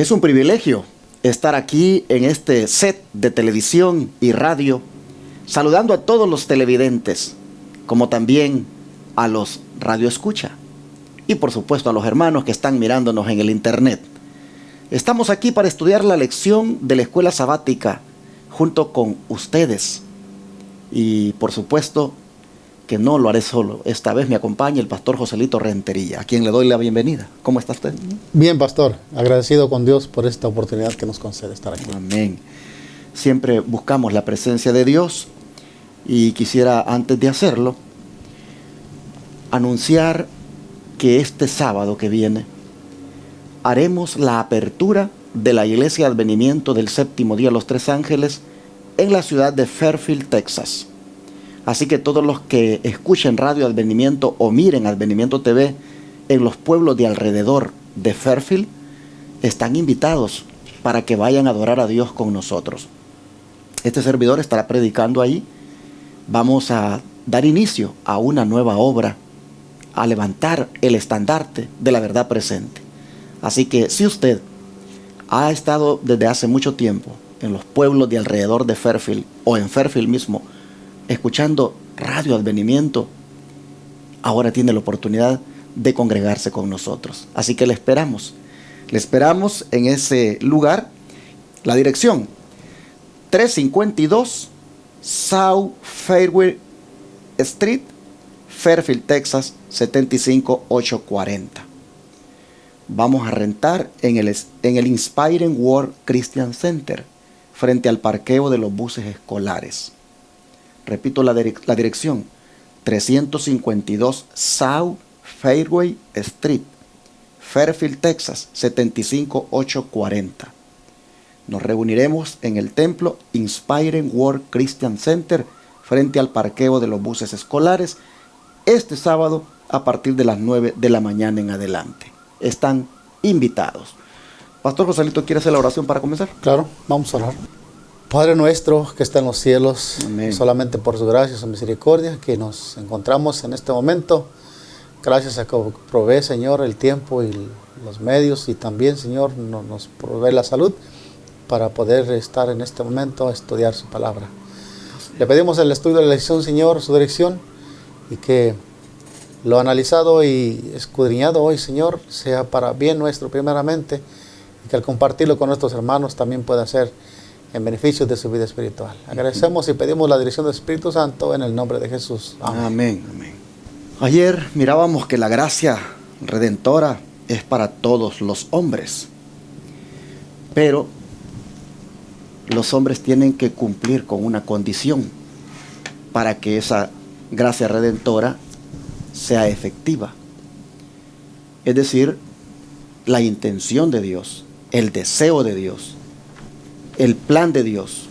Es un privilegio estar aquí en este set de televisión y radio, saludando a todos los televidentes, como también a los radioescucha y por supuesto a los hermanos que están mirándonos en el internet. Estamos aquí para estudiar la lección de la escuela sabática junto con ustedes y por supuesto que no lo haré solo. Esta vez me acompaña el pastor Joselito Rentería, a quien le doy la bienvenida. ¿Cómo está usted? Bien, pastor. Agradecido con Dios por esta oportunidad que nos concede estar aquí. Amén. Siempre buscamos la presencia de Dios y quisiera, antes de hacerlo, anunciar que este sábado que viene haremos la apertura de la Iglesia de Advenimiento del Séptimo Día de los Tres Ángeles en la ciudad de Fairfield, Texas. Así que todos los que escuchen Radio Advenimiento o miren Advenimiento TV en los pueblos de alrededor de Fairfield están invitados para que vayan a adorar a Dios con nosotros. Este servidor estará predicando ahí. Vamos a dar inicio a una nueva obra, a levantar el estandarte de la verdad presente. Así que si usted ha estado desde hace mucho tiempo en los pueblos de alrededor de Fairfield o en Fairfield mismo, escuchando Radio Advenimiento, ahora tiene la oportunidad de congregarse con nosotros. Así que le esperamos en ese lugar. La dirección, 352 South Fairway Street, Fairfield, Texas, 75840. Vamos a rentar en el Inspiring World Christian Center, frente al parqueo de los buses escolares. Repito la dirección, 352 South Fairway Street, Fairfield, Texas, 75840. Nos reuniremos en el templo Inspiring World Christian Center, frente al parqueo de los buses escolares, este sábado a partir de las 9 de la mañana en adelante. Están invitados. Pastor Joselito, ¿quiere hacer la oración para comenzar? Claro, vamos a orar. Padre nuestro que está en los cielos, amén. Solamente por su gracia y su misericordia que nos encontramos en este momento. Gracias a que provee, Señor, el tiempo y los medios, y también, Señor, nos provee la salud para poder estar en este momento a estudiar su palabra. Le pedimos el estudio de la lección, Señor, su dirección, y que lo analizado y escudriñado hoy, Señor, sea para bien nuestro primeramente, y que al compartirlo con nuestros hermanos también pueda ser en beneficio de su vida espiritual. Agradecemos y pedimos la dirección del Espíritu Santo en el nombre de Jesús. Amén. Amén, amén. Ayer mirábamos que la gracia redentora es para todos los hombres, pero los hombres tienen que cumplir con una condición para que esa gracia redentora sea efectiva. Es decir, la intención de Dios, el deseo de Dios, el plan de Dios,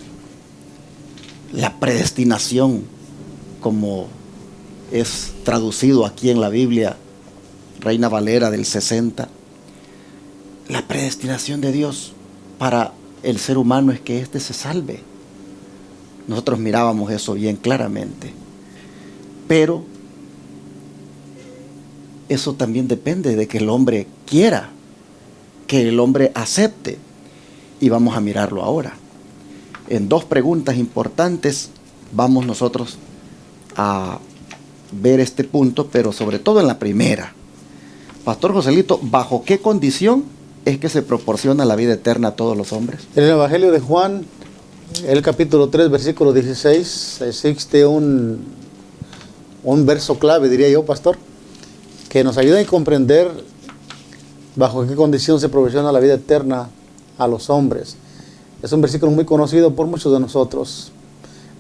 la predestinación, como es traducido aquí en la Biblia, Reina Valera del 60, la predestinación de Dios para el ser humano es que éste se salve. Nosotros mirábamos eso bien claramente, pero eso también depende de que el hombre quiera, que el hombre acepte. Y vamos a mirarlo ahora. En dos preguntas importantes vamos nosotros a ver este punto, pero sobre todo en la primera. Pastor Joselito, ¿bajo qué condición es que se proporciona la vida eterna a todos los hombres? En el Evangelio de Juan, el capítulo 3, versículo 16, existe un verso clave, diría yo, pastor, que nos ayuda a comprender bajo qué condición se proporciona la vida eterna a los hombres. Es un versículo muy conocido por muchos de nosotros.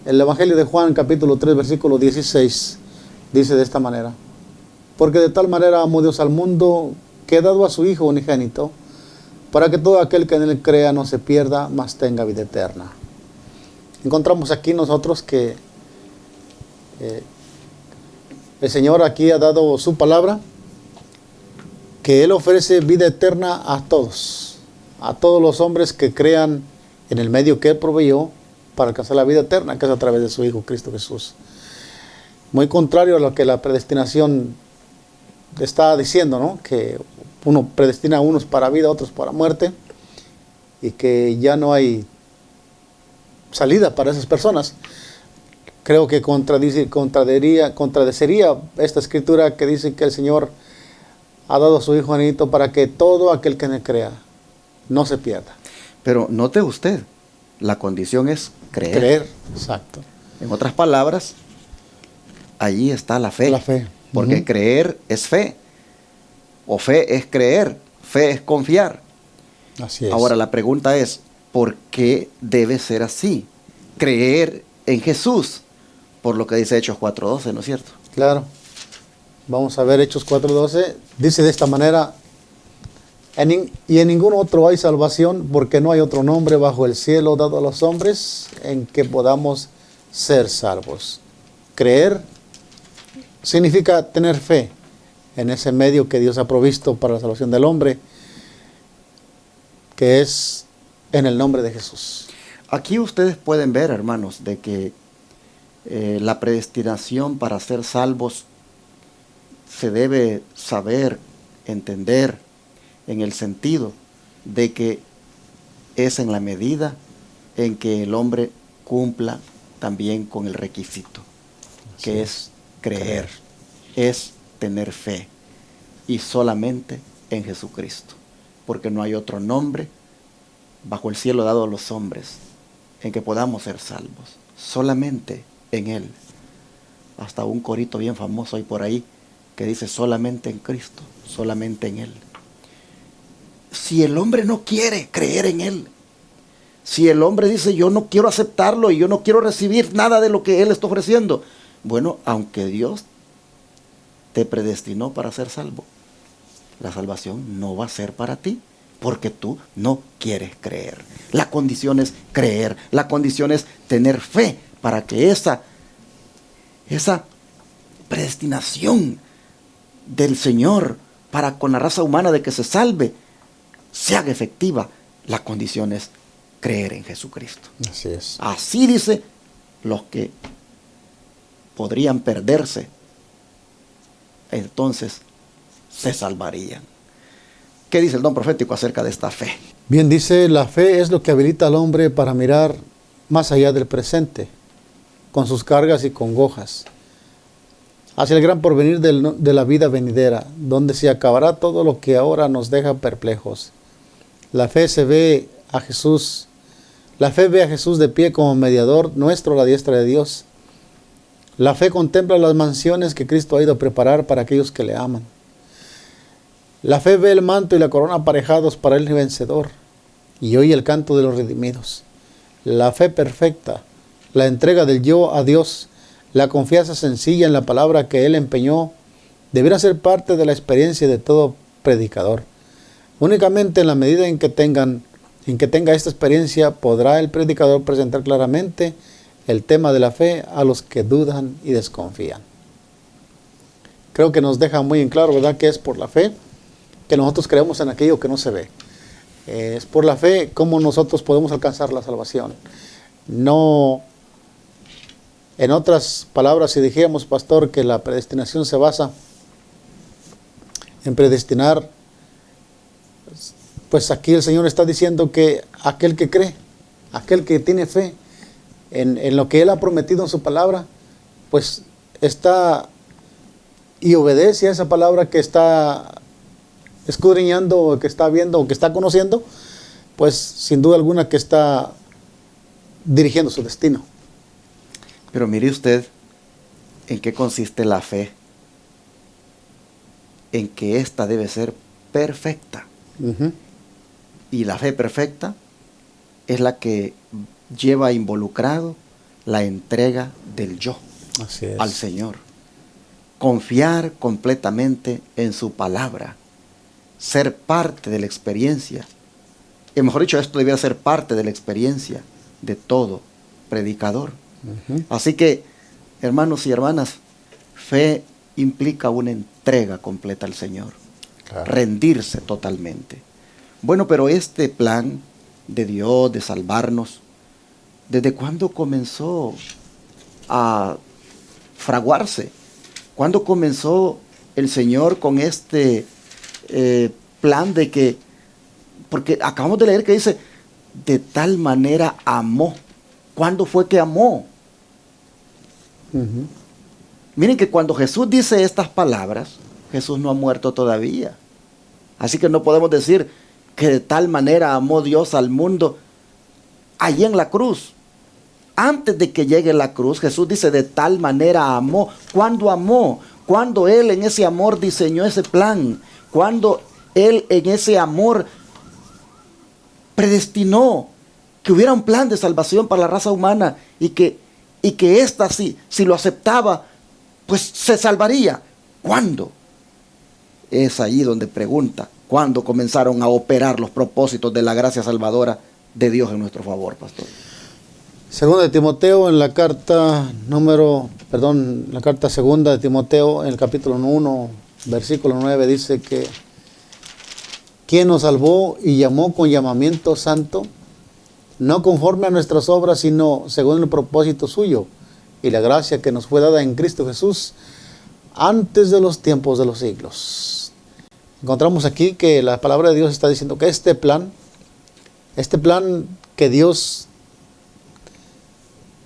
El Evangelio de Juan, capítulo 3, versículo 16, dice de esta manera: porque de tal manera amó Dios al mundo, que ha dado a su Hijo unigénito, para que todo aquel que en él crea no se pierda, mas tenga vida eterna. Encontramos aquí nosotros que el Señor aquí ha dado su palabra, que Él ofrece vida eterna a todos los hombres que crean en el medio que Él proveyó para alcanzar la vida eterna, que es a través de su Hijo Cristo Jesús. Muy contrario a lo que la predestinación está diciendo, ¿no? Que uno predestina a unos para vida, otros para muerte. y que ya no hay salida para esas personas. Creo que contradeciría esta escritura que dice que el Señor ha dado a su Hijo unigénito para que todo aquel que le crea no se pierda. Pero note usted, la condición es creer. Creer, exacto. En otras palabras, allí está la fe. La fe. Porque creer es fe. O fe es creer. Fe es confiar. Así es. Ahora la pregunta es, ¿por qué debe ser así? Creer en Jesús, por lo que dice Hechos 4:12, ¿no es cierto? Claro. Vamos a ver Hechos 4:12. Dice de esta manera: y en ningún otro hay salvación, porque no hay otro nombre bajo el cielo dado a los hombres en que podamos ser salvos. Creer significa tener fe en ese medio que Dios ha provisto para la salvación del hombre, que es en el nombre de Jesús. Aquí ustedes pueden ver, hermanos, de que la predestinación para ser salvos se debe saber, entender, en el sentido de que es en la medida en que el hombre cumpla también con el requisito, que es creer, es tener fe, y solamente en Jesucristo, porque no hay otro nombre bajo el cielo dado a los hombres en que podamos ser salvos, solamente en Él. Hasta un corito bien famoso hay por ahí que dice solamente en Cristo, solamente en Él. Si el hombre no quiere creer en Él, si el hombre dice yo no quiero aceptarlo y yo no quiero recibir nada de lo que Él está ofreciendo, bueno, aunque Dios te predestinó para ser salvo, la salvación no va a ser para ti, porque tú no quieres creer. La condición es creer, la condición es tener fe para que esa predestinación del Señor para con la raza humana de que se salve se haga efectiva. La condición es creer en Jesucristo. Así es. Así dice, los que podrían perderse, entonces se salvarían. ¿Qué dice el don profético acerca de esta fe? Bien, dice, la fe es lo que habilita al hombre para mirar más allá del presente, con sus cargas y congojas, hacia el gran porvenir de la vida venidera, donde se acabará todo lo que ahora nos deja perplejos. La fe ve a Jesús de pie como mediador nuestro a la diestra de Dios. La fe contempla las mansiones que Cristo ha ido a preparar para aquellos que le aman. La fe ve el manto y la corona aparejados para el vencedor, y oye el canto de los redimidos. La fe perfecta, la entrega del yo a Dios, la confianza sencilla en la palabra que Él empeñó, deberá ser parte de la experiencia de todo predicador. Únicamente en la medida en que tenga esta experiencia, podrá el predicador presentar claramente el tema de la fe a los que dudan y desconfían. Creo que nos deja muy en claro, ¿verdad?, que es por la fe que nosotros creemos en aquello que no se ve. Es por la fe cómo nosotros podemos alcanzar la salvación. No, en otras palabras, si dijéramos, pastor, que la predestinación se basa en predestinar, pues aquí el Señor está diciendo que aquel que cree, aquel que tiene fe en lo que Él ha prometido en su palabra, pues está y obedece a esa palabra que está escudriñando, o que está viendo, o que está conociendo, pues sin duda alguna que está dirigiendo su destino. Pero mire usted en qué consiste la fe, en que ésta debe ser perfecta. Y la fe perfecta es la que lleva involucrado la entrega del yo al Señor. Confiar completamente en su palabra, ser parte de la experiencia. Y mejor dicho, esto debiera ser parte de la experiencia de todo predicador. Así que, hermanos y hermanas, fe implica una entrega completa al Señor. Claro. Rendirse totalmente. Bueno, pero este plan de Dios de salvarnos, ¿desde cuándo comenzó a fraguarse? ¿Cuándo comenzó el Señor con este plan de que, porque acabamos de leer que dice, de tal manera amó. ¿Cuándo fue que amó? Miren que cuando Jesús dice estas palabras, Jesús no ha muerto todavía. Así que no podemos decir que de tal manera amó Dios al mundo allí en la cruz. Antes de que llegue la cruz, Jesús dice de tal manera amó. ¿Cuándo amó? Cuando Él en ese amor diseñó ese plan. Cuando Él en ese amor predestinó que hubiera un plan de salvación para la raza humana y que ésta, si lo aceptaba, pues se salvaría. ¿Cuándo? Es ahí donde pregunta, ¿cuándo comenzaron a operar los propósitos de la gracia salvadora de Dios en nuestro favor, pastor? Segunda de Timoteo, en la carta la carta segunda de Timoteo, en el capítulo 1, versículo 9, dice que quien nos salvó y llamó con llamamiento santo, no conforme a nuestras obras, sino según el propósito suyo y la gracia que nos fue dada en Cristo Jesús antes de los tiempos de los siglos. Encontramos aquí que la palabra de Dios está diciendo que este plan que Dios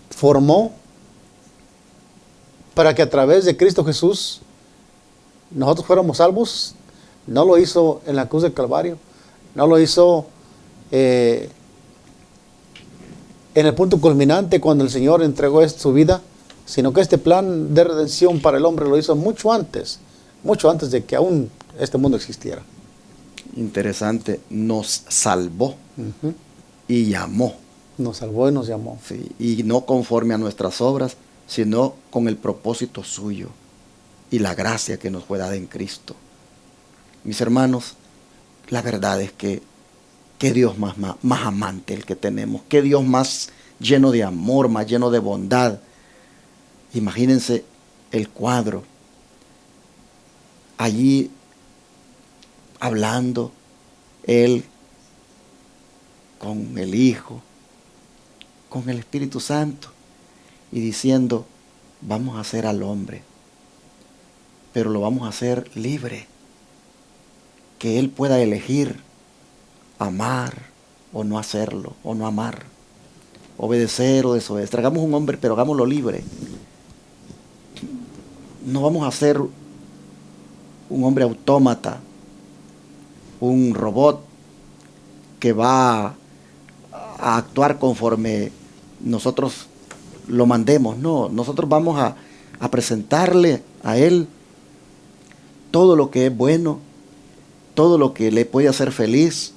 formó para que a través de Cristo Jesús nosotros fuéramos salvos, no lo hizo en la cruz del Calvario, no lo hizo en el punto culminante cuando el Señor entregó su vida, sino que este plan de redención para el hombre lo hizo mucho antes de que aún este mundo existiera. Interesante, nos salvó y llamó. Nos salvó y nos llamó. Sí, y no conforme a nuestras obras, sino con el propósito suyo y la gracia que nos fue dada en Cristo. Mis hermanos, la verdad es que qué Dios más amante el que tenemos, qué Dios más lleno de amor, más lleno de bondad. Imagínense el cuadro, allí hablando Él con el Hijo, con el Espíritu Santo, y diciendo, vamos a hacer al hombre, pero lo vamos a hacer libre, que Él pueda elegir amar o no hacerlo, o no amar, obedecer o desobedecer. Hagamos un hombre, pero hagámoslo libre. No vamos a ser un hombre autómata, un robot que va a actuar conforme nosotros lo mandemos. No, nosotros vamos a presentarle a Él todo lo que es bueno, todo lo que le puede hacer feliz,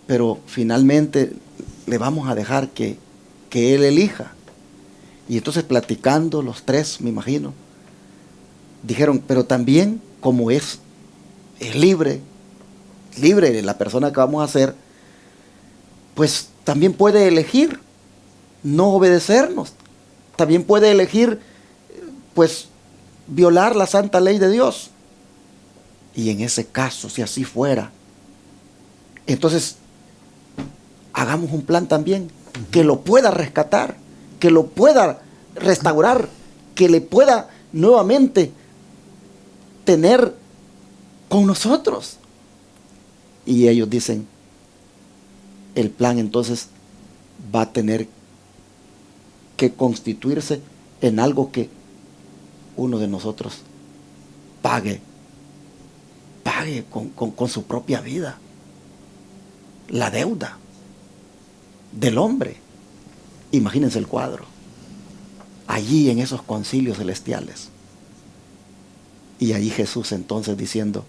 pero finalmente le vamos a dejar que Él elija. Y entonces platicando los tres, me imagino, dijeron, pero también como es libre la persona que vamos a hacer, pues también puede elegir no obedecernos, también puede elegir pues violar la santa ley de Dios. Y en ese caso, si así fuera, entonces hagamos un plan también que lo pueda rescatar, que lo pueda restaurar, que le pueda nuevamente tener con nosotros. Y ellos dicen, el plan entonces va a tener que constituirse en algo que uno de nosotros pague con su propia vida la deuda del hombre. Imagínense el cuadro allí en esos concilios celestiales, y allí Jesús entonces diciendo,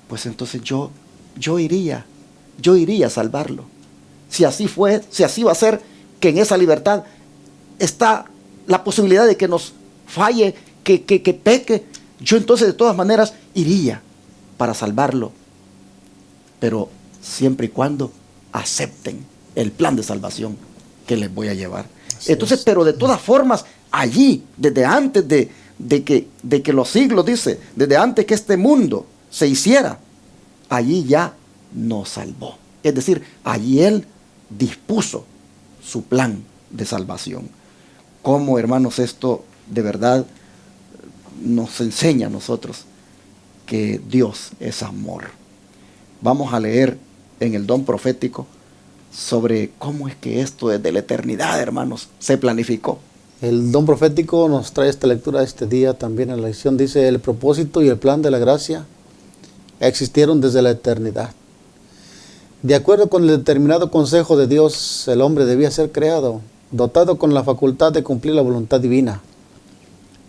pues entonces yo iría a salvarlo. Si así va a ser, que en esa libertad está la posibilidad de que nos falle, que peque, yo entonces de todas maneras iría para salvarlo, pero siempre y cuando acepten el plan de salvación que les voy a llevar. Entonces, pero de todas formas, allí, desde antes de que los siglos, dice, desde antes que este mundo se hiciera, allí ya nos salvó. Es decir, allí Él dispuso su plan de salvación. Como, hermanos, esto de verdad nos enseña a nosotros que Dios es amor. Vamos a leer en el don profético sobre cómo es que esto desde la eternidad, hermanos, se planificó. El don profético nos trae esta lectura este día también en la lección. Dice, el propósito y el plan de la gracia existieron desde la eternidad. De acuerdo con el determinado consejo de Dios, el hombre debía ser creado, dotado con la facultad de cumplir la voluntad divina.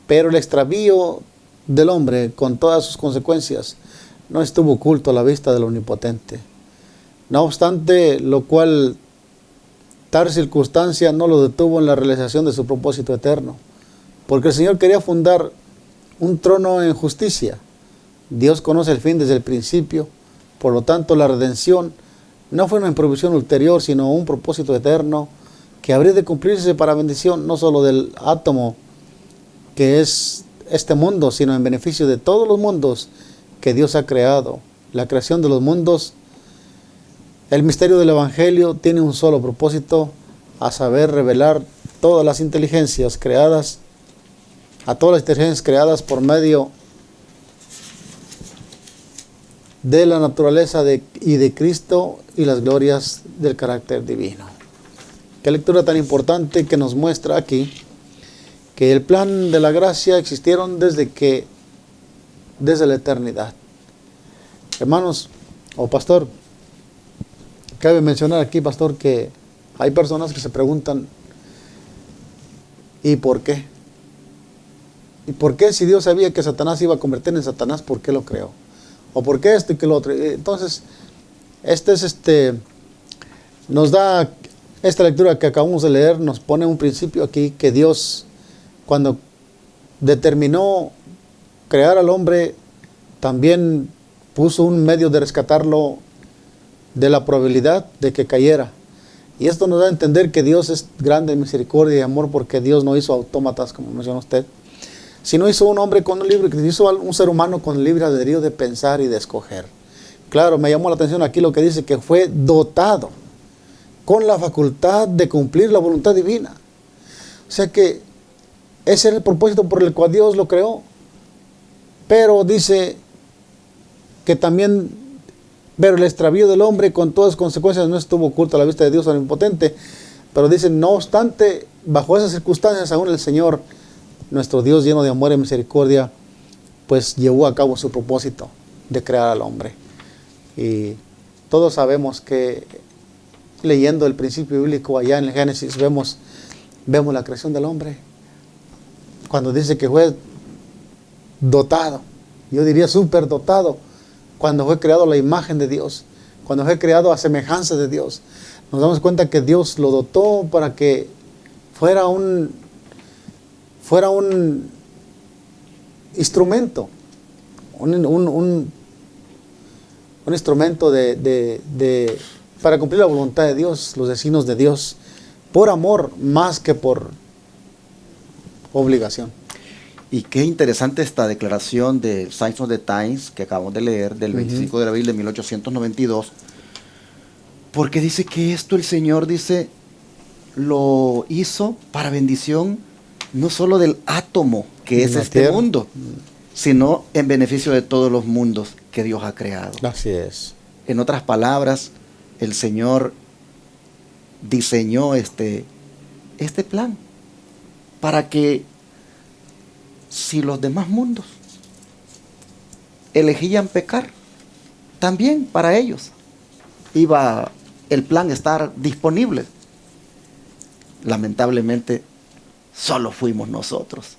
Pero el extravío del hombre, con todas sus consecuencias, no estuvo oculto a la vista del Omnipotente. No obstante, lo cual tal circunstancia no lo detuvo en la realización de su propósito eterno, porque el Señor quería fundar un trono en justicia. Dios conoce el fin desde el principio, por lo tanto la redención no fue una improvisión ulterior, sino un propósito eterno que habría de cumplirse para bendición no solo del átomo que es este mundo, sino en beneficio de todos los mundos que Dios ha creado. La creación de los mundos, el misterio del Evangelio tiene un solo propósito, a saber, revelar todas las inteligencias creadas, a todas las inteligencias creadas por medio de la naturaleza y de Cristo y las glorias del carácter divino. Qué lectura tan importante que nos muestra aquí que el plan de la gracia existieron desde la eternidad. Hermanos, o pastor, cabe mencionar aquí, pastor, que hay personas que se preguntan, ¿y por qué? ¿Y por qué si Dios sabía que Satanás iba a convertir en Satanás, por qué lo creó? ¿O por qué esto y que lo otro? Entonces, nos da esta lectura que acabamos de leer, nos pone un principio aquí que Dios, cuando determinó crear al hombre, también puso un medio de rescatarlo de la probabilidad de que cayera. Y esto nos da a entender que Dios es grande en misericordia y amor, porque Dios no hizo autómatas, como mencionó usted, sino hizo un hombre con un libre, hizo un ser humano con el libre albedrío de pensar y de escoger. Claro, me llamó la atención aquí lo que dice, que fue dotado con la facultad de cumplir la voluntad divina. O sea que ese era el propósito por el cual Dios lo creó. Pero dice que también, pero el extravío del hombre con todas las consecuencias no estuvo oculto a la vista de Dios omnipotente. Pero dice, no obstante, bajo esas circunstancias aún el Señor, nuestro Dios lleno de amor y misericordia, pues llevó a cabo su propósito de crear al hombre. Y todos sabemos que leyendo el principio bíblico allá en el Génesis vemos la creación del hombre. Cuando dice que fue dotado, yo diría súper dotado, cuando fue creado a la imagen de Dios, cuando fue creado a semejanza de Dios, nos damos cuenta que Dios lo dotó para que fuera un instrumento, un instrumento para cumplir la voluntad de Dios, los designios de Dios, por amor más que por obligación. Y qué interesante esta declaración de Signs of the Times que acabamos de leer, del 25 de abril de 1892, porque dice que esto el Señor, dice, lo hizo para bendición no solo del átomo que es este mundo, sino en beneficio de todos los mundos que Dios ha creado. Así es. En otras palabras, el Señor diseñó este plan para que si los demás mundos elegían pecar, también para ellos iba el plan estar disponible. Lamentablemente, solo fuimos nosotros,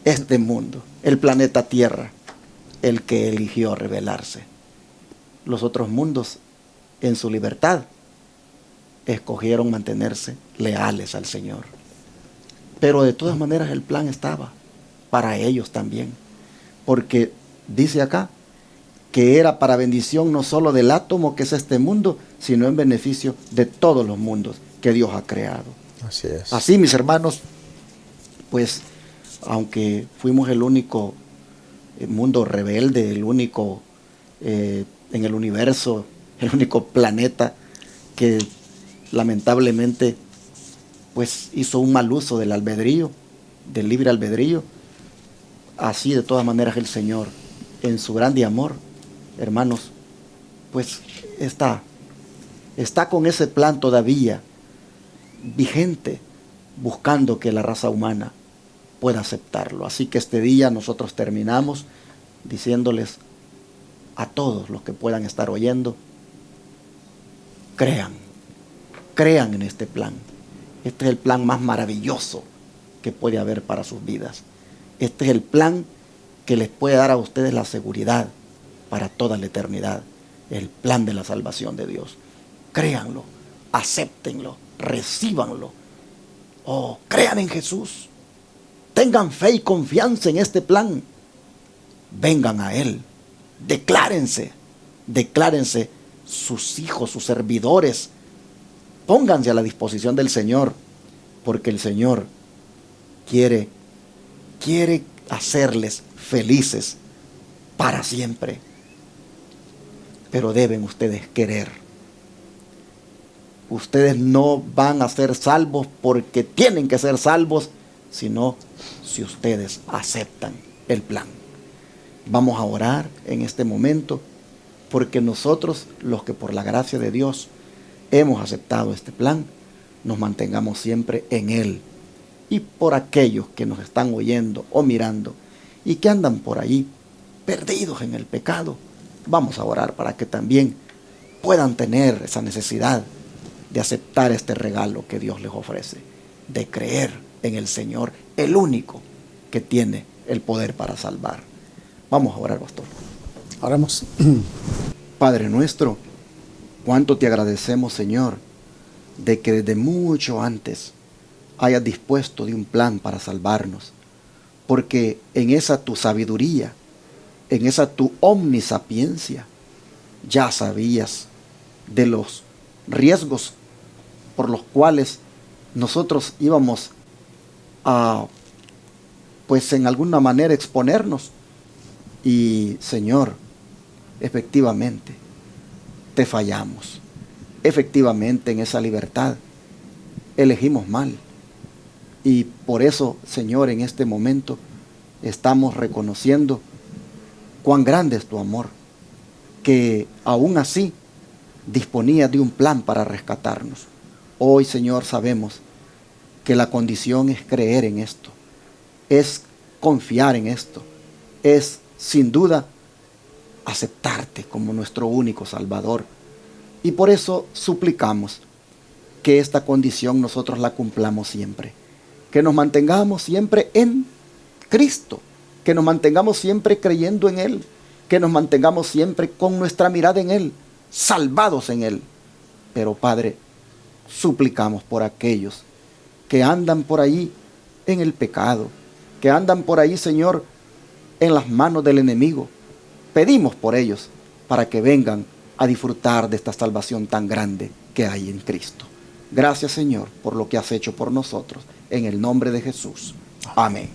este mundo, el planeta Tierra, el que eligió rebelarse. Los otros mundos, en su libertad, escogieron mantenerse leales al Señor. Pero de todas maneras el plan estaba para ellos también, porque dice acá que era para bendición no solo del átomo que es este mundo, sino en beneficio de todos los mundos que Dios ha creado. Así es. Así, mis hermanos, pues aunque fuimos el único mundo rebelde, el único en el universo, el único planeta que lamentablemente pues hizo un mal uso del albedrío, del libre albedrío, así de todas maneras el Señor, en su grande amor, hermanos, pues está está con ese plan todavía vigente, buscando que la raza humana pueda aceptarlo. Así que este día nosotros terminamos diciéndoles a todos los que puedan estar oyendo, crean en este plan. Este es el plan más maravilloso que puede haber para sus vidas. Este es el plan que les puede dar a ustedes la seguridad para toda la eternidad. El plan de la salvación de Dios. Créanlo, acéptenlo, recíbanlo. Oh, crean en Jesús. Tengan fe y confianza en este plan. Vengan a Él. Declárense sus hijos, sus servidores. Pónganse a la disposición del Señor, porque el Señor quiere hacerles felices para siempre. Pero deben ustedes querer. Ustedes no van a ser salvos porque tienen que ser salvos, sino si ustedes aceptan el plan. Vamos a orar en este momento, porque nosotros, los que por la gracia de Dios hemos aceptado este plan, nos mantengamos siempre en Él. Y por aquellos que nos están oyendo o mirando y que andan por ahí perdidos en el pecado, vamos a orar para que también puedan tener esa necesidad de aceptar este regalo que Dios les ofrece, de creer en el Señor, el único que tiene el poder para salvar. Vamos a orar, pastor. Oramos. Padre nuestro, cuánto te agradecemos, Señor, de que desde mucho antes hayas dispuesto de un plan para salvarnos, porque en esa tu sabiduría, en esa tu omnisapiencia, ya sabías de los riesgos por los cuales nosotros íbamos a, pues en alguna manera, exponernos. Y Señor, efectivamente, te fallamos. Efectivamente, en esa libertad elegimos mal. Y por eso, Señor, en este momento estamos reconociendo cuán grande es tu amor, que aún así disponía de un plan para rescatarnos. Hoy, Señor, sabemos que la condición es creer en esto, es confiar en esto, es sin duda aceptarte como nuestro único Salvador. Y por eso suplicamos que esta condición nosotros la cumplamos siempre, que nos mantengamos siempre en Cristo, que nos mantengamos siempre creyendo en Él, que nos mantengamos siempre con nuestra mirada en Él, salvados en Él. Pero Padre, suplicamos por aquellos que andan por ahí en el pecado, que andan por ahí, Señor, en las manos del enemigo. Pedimos por ellos para que vengan a disfrutar de esta salvación tan grande que hay en Cristo. Gracias, Señor, por lo que has hecho por nosotros. En el nombre de Jesús. Amén.